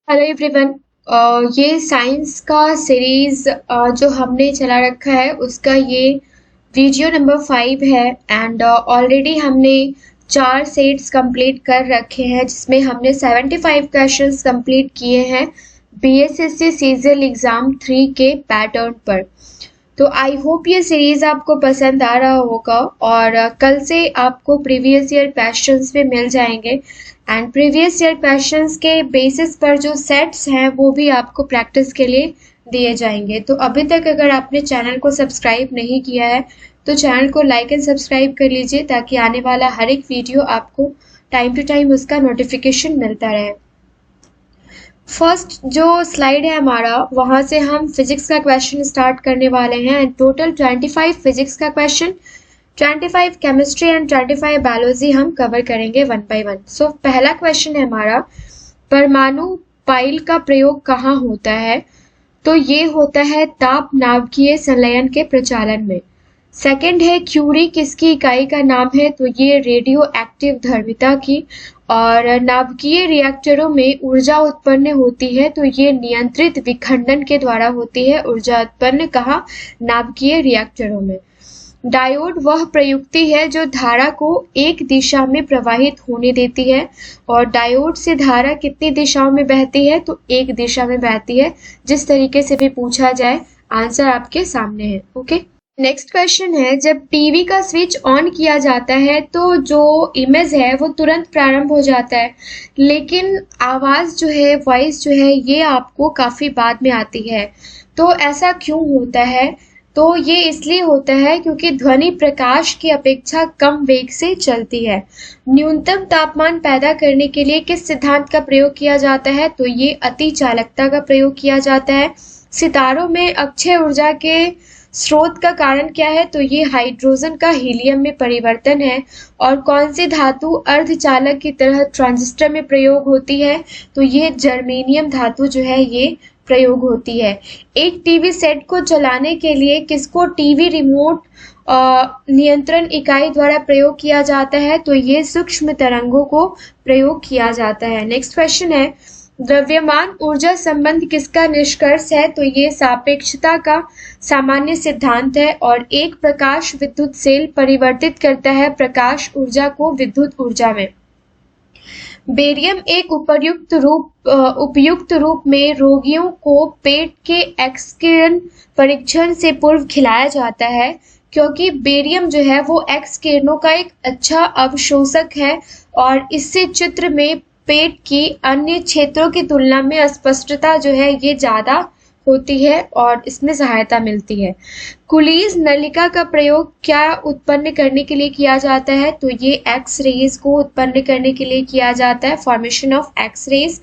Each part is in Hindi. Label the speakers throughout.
Speaker 1: Hello everyone. ये साइंस का सीरीज जो हमने चला रखा है उसका ये वीडियो नंबर 5 है। एंड ऑलरेडी हमने 4 सेट्स कंप्लीट कर रखे हैं जिसमें हमने 75 क्वेश्चंस कंप्लीट किए हैं बीएसएससी सीजल एग्जाम 3 के पैटर्न पर। तो आई होप ये सीरीज आपको पसंद आ रहा होगा और कल से आपको प्रीवियस ईयर क्वेश्चंस भी मिल जाएंगे एंड प्रीवियस ईयर क्वेश्चंस के बेसिस पर जो सेट्स हैं वो भी आपको प्रैक्टिस के लिए दिए जाएंगे। तो अभी तक अगर आपने चैनल को सब्सक्राइब नहीं किया है तो चैनल को लाइक एंड सब्सक्राइब कर लीजिए ताकि आने वाला हर एक वीडियो आपको टाइम टू टाइम उसका नोटिफिकेशन मिलता रहे। फर्स्ट जो स्लाइड है हमारा वहां से हम फिजिक्स का क्वेश्चन स्टार्ट करने वाले हैं एंड टोटल 25 फिजिक्स का क्वेश्चन, 25 केमिस्ट्री एंड 25 बायोलॉजी हम कवर करेंगे वन बाय वन। सो पहला क्वेश्चन है हमारा, परमाणु पाइल का प्रयोग कहाँ होता है? तो ये होता है ताप नाभिकीय संलयन के प्रचालन में। सेकंड है, क्यूरी किसकी इकाई का नाम है? तो ये रेडियो एक्टिव धर्मिता की। और नाभिकीय रिएक्टरों में ऊर्जा उत्पन्न होती है तो ये नियंत्रित विखंडन के द्वारा होती है ऊर्जा उत्पन्न। कहाँ? नाभिकीय रिएक्टरों में। डायोड वह प्रयुक्ति है जो धारा को एक दिशा में प्रवाहित होने देती है और डायोड से धारा कितनी दिशाओं में बहती है? तो एक दिशा में बहती है। जिस तरीके से भी पूछा जाए आंसर आपके सामने है। ओके, नेक्स्ट क्वेश्चन है, जब टीवी का स्विच ऑन किया जाता है तो जो इमेज है वो तुरंत प्रारंभ हो जाता है, लेकिन आवाज जो है, वॉइस जो है, ये आपको काफी बाद में आती है। तो ऐसा क्यों होता है? तो ये इसलिए होता है क्योंकि ध्वनि प्रकाश की अपेक्षा कम वेग से चलती है। न्यूनतम तापमान पैदा करने के लिए किस सिद्धांत का प्रयोग किया जाता है? तो ये अति चालकता का प्रयोग किया जाता है। सितारों में अक्षय ऊर्जा के स्रोत का कारण क्या है? तो ये हाइड्रोजन का हीलियम में परिवर्तन है। और कौन सी धातु अर्धचालक की तरह ट्रांजिस्टर में प्रयोग होती है? तो ये जर्मेनियम धातु जो है ये प्रयोग होती है। एक टीवी सेट को चलाने के लिए किसको टीवी रिमोट नियंत्रण इकाई द्वारा प्रयोग किया जाता है? तो ये सूक्ष्म तरंगों को प्रयोग किया जाता है। नेक्स्ट क्वेश्चन है, द्रव्यमान ऊर्जा संबंध किसका निष्कर्ष है? तो ये सापेक्षता का सामान्य सिद्धांत है। और एक प्रकाश विद्युत सेल परिवर्तित करता है प्रकाश ऊर्जा को विद्युत ऊर्जा में। बेरियम एक उपयुक्त रूप में रोगियों को पेट के एक्स-किरण परीक्षण से पूर्व खिलाया जाता है क्योंकि बेरियम जो है वो एक्स किरणों का एक अच्छा अवशोषक है और इससे चित्र में पेट की अन्य क्षेत्रों की तुलना में अस्पष्टता जो है ये ज्यादा होती है और इसमें सहायता मिलती है। कुलीज नलिका का प्रयोग क्या उत्पन्न करने के लिए किया जाता है? तो ये एक्स रेज को उत्पन्न करने के लिए किया जाता है, formation of X rays.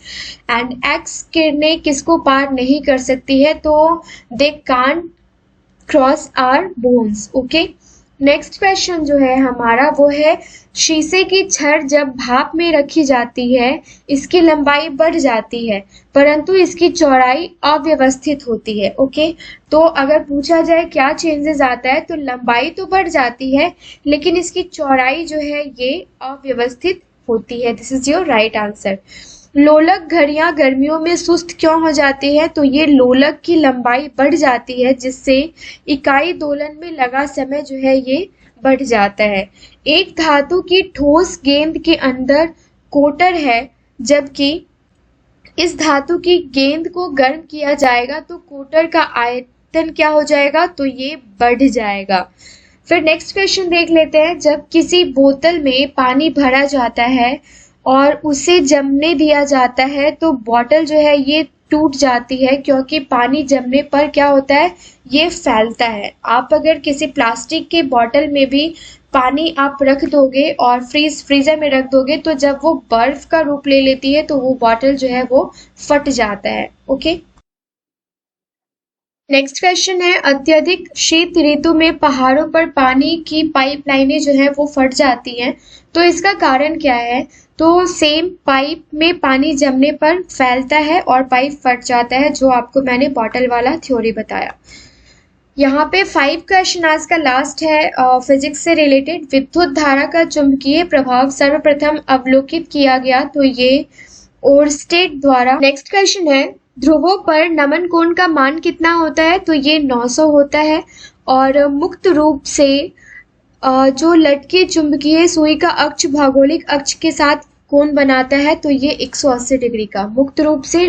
Speaker 1: And X किरणें किसको पार नहीं कर सकती है? तो they can't cross our bones. Okay, next question जो है हमारा वो है, शीशे की छड़ जब भाप में रखी जाती है इसकी लंबाई बढ़ जाती है परंतु इसकी चौड़ाई अव्यवस्थित होती है। ओके, तो अगर पूछा जाए क्या चेंजेस आता है तो लंबाई तो बढ़ जाती है लेकिन इसकी चौड़ाई जो है ये अव्यवस्थित होती है। This is your right answer. लोलक घड़ियां गर्मियों में सुस्त क्यों हो जाती है? तो ये लोलक की लंबाई बढ़ जाती है जिससे इकाई दोलन में लगा समय जो है ये बढ़ जाता है। एक धातु की ठोस गेंद के अंदर कोटर है जबकि इस धातु की गेंद को गर्म किया जाएगा तो कोटर का आयतन क्या हो जाएगा? तो ये बढ़ जाएगा। फिर नेक्स्ट क्वेश्चन देख लेते हैं, जब किसी बोतल में पानी भरा जाता है और उसे जमने दिया जाता है तो बॉटल जो है ये टूट जाती है क्योंकि पानी जमने पर क्या होता है? ये फैलता है। आप अगर किसी प्लास्टिक के बॉटल में भी पानी आप रख दोगे और फ्रीजर में रख दोगे तो जब वो बर्फ का रूप ले लेती है तो वो बॉटल जो है वो फट जाता है। ओके, नेक्स्ट क्वेश्चन है, अत्यधिक शीत ऋतु में पहाड़ों पर पानी की पाइपलाइनें जो है वो फट जाती हैं, तो इसका कारण क्या है? तो सेम पाइप में पानी जमने पर फैलता है और पाइप फट जाता है, जो आपको मैंने बॉटल वाला थ्योरी बताया। यहाँ पे 5 क्वेश्चन आज का लास्ट है फिजिक्स से रिलेटेड। विद्युत धारा का चुंबकीय प्रभाव सर्वप्रथम अवलोकित किया गया तो ये ओरस्टेड द्वारा। नेक्स्ट क्वेश्चन है, ध्रुवों पर नमन कोण का मान कितना होता है? तो ये 900 होता है। और मुक्त रूप से जो लटके चुंबकीय सुई का अक्ष भौगोलिक अक्ष के साथ कोण बनाता है तो ये 180 डिग्री का। मुक्त रूप से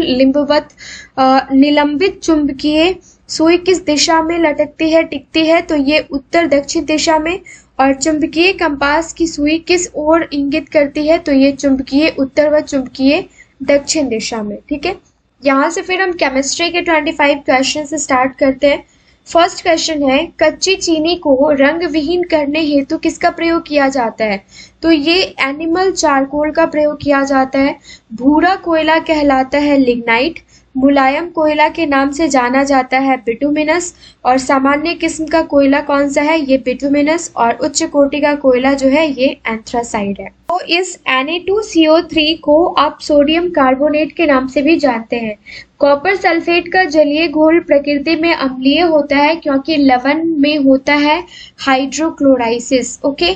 Speaker 1: निलंबित चुंबकीय सुई किस दिशा में लटकती है टिकती है? तो ये उत्तर दक्षिण दिशा में। और चुंबकीय कंपास की सुई किस ओर इंगित करती है? तो ये चुंबकीय उत्तर व चुंबकीय दक्षिण दिशा में। ठीक है, यहाँ से फिर हम केमिस्ट्री के 25 क्वेश्चन से स्टार्ट करते हैं। फर्स्ट क्वेश्चन है, कच्ची चीनी को रंग विहीन करने हेतु किसका प्रयोग किया जाता है? तो ये एनिमल चारकोल का प्रयोग किया जाता है। भूरा कोयला कहलाता है लिग्नाइट। मुलायम कोयला के नाम से जाना जाता है बिटुमिनस। और सामान्य किस्म का कोयला कौन सा है? ये बिटुमिनस। और उच्च कोटि का कोयला जो है ये एंथ्रासाइड है। तो इस Na2CO3 को आप सोडियम कार्बोनेट के नाम से भी जानते हैं। कॉपर सल्फेट का जलीय घोल प्रकृति में अम्लीय होता है क्योंकि लवण में होता है हाइड्रोक्लोराइसिस। ओके,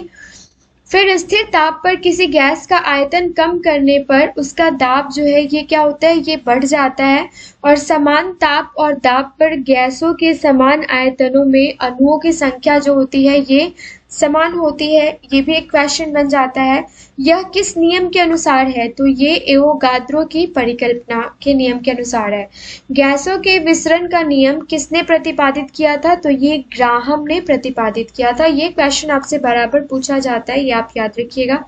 Speaker 1: फिर स्थिर ताप पर किसी गैस का आयतन कम करने पर उसका दाब जो है ये क्या होता है? ये बढ़ जाता है। और समान ताप और दाब पर गैसों के समान आयतनों में अणुओं की संख्या जो होती है ये समान होती है। ये भी एक क्वेश्चन बन जाता है। यह किस नियम के अनुसार है? तो ये एवोगाद्रो की परिकल्पना के नियम के अनुसार है। गैसों के विसरण का नियम किसने प्रतिपादित किया था? तो ये ग्राहम ने प्रतिपादित किया था। ये क्वेश्चन आपसे बराबर पूछा जाता है, ये आप याद रखिएगा।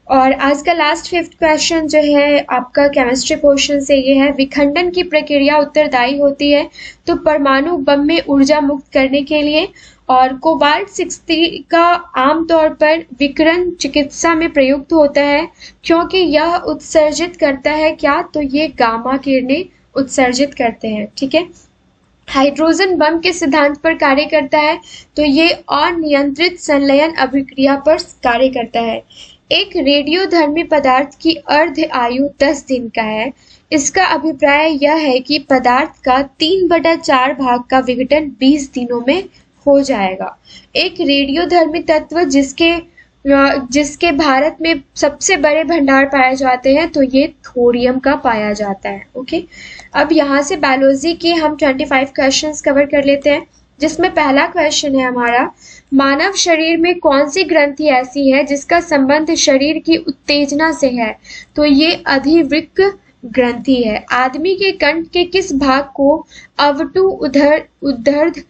Speaker 1: और आज का लास्ट 5th क्वेश्चन जो है आपका केमिस्ट्री पोर्शन से ये है, विखंडन की प्रक्रिया उत्तरदायी होती है तो परमाणु बम में ऊर्जा मुक्त करने के लिए। और कोबाल्ट 60 का आमतौर पर विकिरण चिकित्सा में प्रयुक्त होता है क्योंकि यह उत्सर्जित करता है क्या? तो ये गामा किरणें उत्सर्जित करते हैं। ठीक है, हाइड्रोजन बम के सिद्धांत पर कार्य करता है तो ये अनियंत्रित संलयन अभिक्रिया पर कार्य करता है। एक रेडियोधर्मी पदार्थ की अर्ध आयु 10 दिन का है। इसका अभिप्राय यह है कि पदार्थ का 3/4 भाग का विघटन 20 दिनों में हो जाएगा। एक रेडियोधर्मी तत्व जिसके भारत में सबसे बड़े भंडार पाए जाते हैं तो ये थोरियम का पाया जाता है। ओके, अब यहाँ से बायोलॉजी के हम 25 क्वेश्चंस कवर कर लेते हैं, जिसमें पहला क्वेश्चन है हमारा, मानव शरीर में कौन सी ग्रंथि ऐसी है जिसका संबंध शरीर की उत्तेजना से है? तो ये अधिवृक्क ग्रंथि है। आदमी के कंठ के किस भाग को अवटु उदर्ध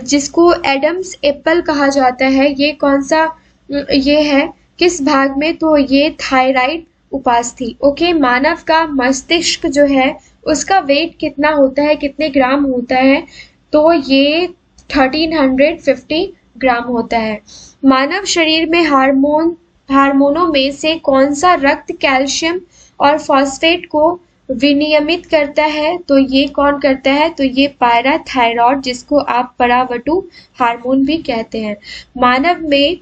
Speaker 1: जिसको एडम्स एप्पल कहा जाता है, ये कौन सा ये है किस भाग में? तो ये थायराइड उपास्थि। ओके, मानव का मस्तिष्क जो है उसका वेट कितना होता है, कितने ग्राम होता है? तो ये 1350 ग्राम होता है। मानव शरीर में हार्मोनों में से कौन सा रक्त कैल्शियम और फॉस्फेट को विनियमित करता है? तो ये कौन करता है? तो ये पैराथायरॉयड, जिसको आप परावटु हार्मोन भी कहते हैं। मानव में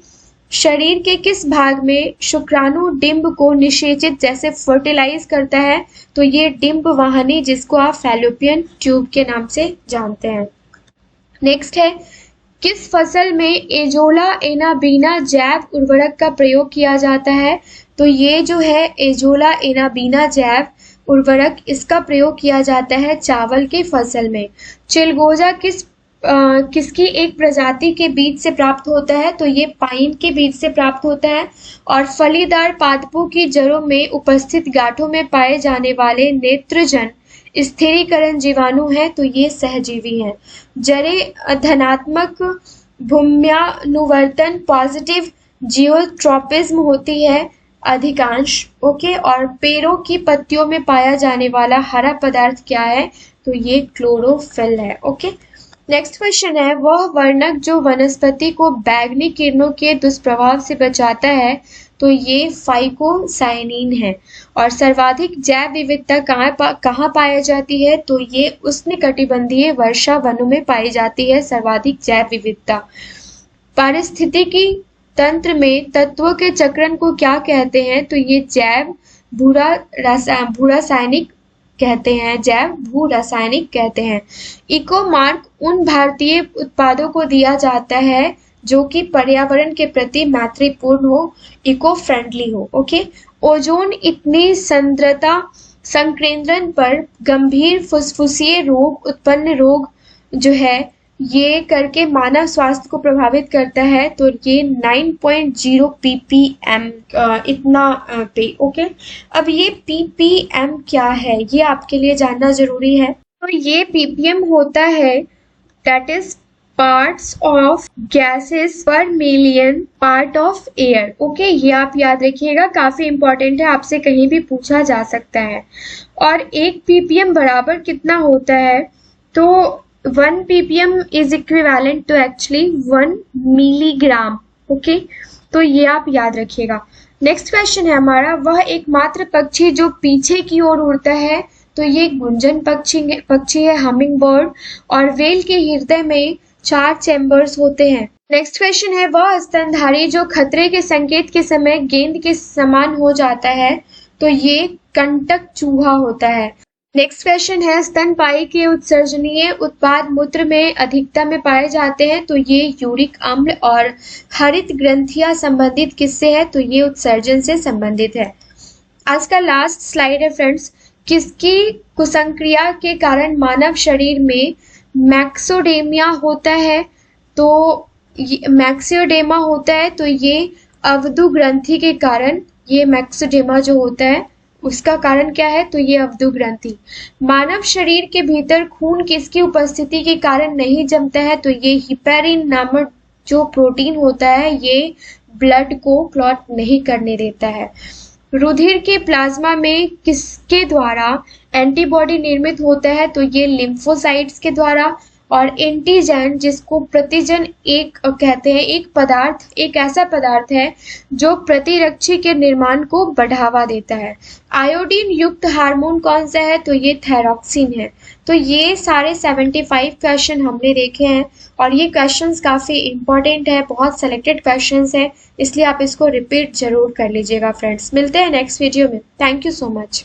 Speaker 1: शरीर के किस भाग में शुक्राणु डिंब को निषेचित जैसे फर्टिलाइज करता है? तो ये डिंब वाहिनी, जिसको आप फैलोपियन ट्यूब के नाम से जानते हैं। नेक्स्ट है, किस फसल में एजोला एनाबीना जैव उर्वरक का प्रयोग किया जाता है? तो ये जो है एजोला एनाबीना जैव उर्वरक, इसका प्रयोग किया जाता है चावल के फसल में। चिलगोजा किसकी एक प्रजाति के बीज से प्राप्त होता है? तो ये पाइन के बीज से प्राप्त होता है। और फलीदार पादपों की जड़ों में उपस्थित गांठों में पाए जाने वाले नेत्रजन स्थिरीकरण जीवाणु है तो ये सहजीवी हैं। जड़ें धनात्मक भूम्यानुवर्तन पॉजिटिव जियोट्रॉपिज्म होती है अधिकांश। ओके, और पेड़ों की पत्तियों में पाया जाने वाला हरा पदार्थ क्या है? तो ये क्लोरोफिल है। ओके, नेक्स्ट क्वेश्चन है, वह वर्णक जो वनस्पति को बैंगनी किरणों के दुष्प्रभाव से बचाता है तो ये फाइकोसाइनिन है। और सर्वाधिक जैव विविधता कहाँ पाई जाती है? तो ये उष्णकटिबंधीय वर्षा वनों में पाई जाती है सर्वाधिक जैव विविधता। पारिस्थितिकी तंत्र में तत्वों के चक्रण को क्या कहते हैं? तो ये जैव भू रासायनिक कहते हैं, जैव भू रासायनिक कहते हैं। इको मार्क उन भारतीय उत्पादों को दिया जाता है जो कि पर्यावरण के प्रति मैत्रीपूर्ण हो, इको फ्रेंडली हो। ओके, ओजोन इतनी सांद्रता संकेंद्रण पर गंभीर फुस्फुसीय रोग उत्पन्न रोग जो है ये करके मानव स्वास्थ्य को प्रभावित करता है। तो ये 9.0 ppm इतना पे ओके। अब ये ppm क्या है ये आपके लिए जानना जरूरी है। तो ये ppm होता है that is parts of gases per million part of air. Okay, ये आप याद रखिएगा, काफी इंपॉर्टेंट है, आपसे कहीं भी पूछा जा सकता है। और 1 ppm बराबर कितना होता है? तो 1 ppm is equivalent to actually 1 milligram. Okay, तो ये आप याद रखिएगा। नेक्स्ट क्वेश्चन है हमारा, वह एकमात्र पक्षी जो पीछे की ओर उड़ता है। तो ये गुंजन पक्षी है, हमिंग बर्ड। और वेल के हृदय में 4 चैम्बर्स होते हैं। नेक्स्ट क्वेश्चन है, वह स्तनधारी जो खतरे के संकेत के समय गेंद के समान हो जाता है। तो ये कंटक चूहा होता है। नेक्स्ट क्वेश्चन है, स्तनपायी के उत्सर्जनीय उत्पाद मूत्र में अधिकता में पाए जाते हैं। तो ये यूरिक अम्ल। और हरित ग्रंथियां संबंधित किससे है? तो ये उत्सर्जन से संबंधित है। आज का लास्ट स्लाइड है फ्रेंड्स, किसकी कुसंक्रिया के कारण मानव शरीर में मैक्सोडेमिया होता है? तो मैक्सियोडेमा होता है। तो ये अवधु ग्रंथि के कारण ये मैक्सोडेमा जो होता है उसका कारण क्या है? तो ये अवधु ग्रंथि। मानव शरीर के भीतर खून किसकी उपस्थिति के कारण नहीं जमता है? तो ये हिपेरिन नामक जो प्रोटीन होता है ये ब्लड को क्लॉट नहीं करने देता है। रुधिर के प्लाज्मा में किसके द्वारा एंटीबॉडी निर्मित होता है? तो ये लिम्फोसाइट्स के द्वारा। और एंटीजन जिसको प्रतिजन एक कहते हैं, एक ऐसा पदार्थ है जो प्रतिरक्षी के निर्माण को बढ़ावा देता है। आयोडीन युक्त हार्मोन कौन सा है? तो ये थायरॉक्सिन है। तो ये सारे 75 क्वेश्चन हमने देखे हैं और ये क्वेश्चंस काफी इंपॉर्टेंट है, बहुत सेलेक्टेड क्वेश्चंस है, इसलिए आप इसको रिपीट जरूर कर लीजिएगा फ्रेंड्स। मिलते हैं नेक्स्ट वीडियो में। Thank you so much.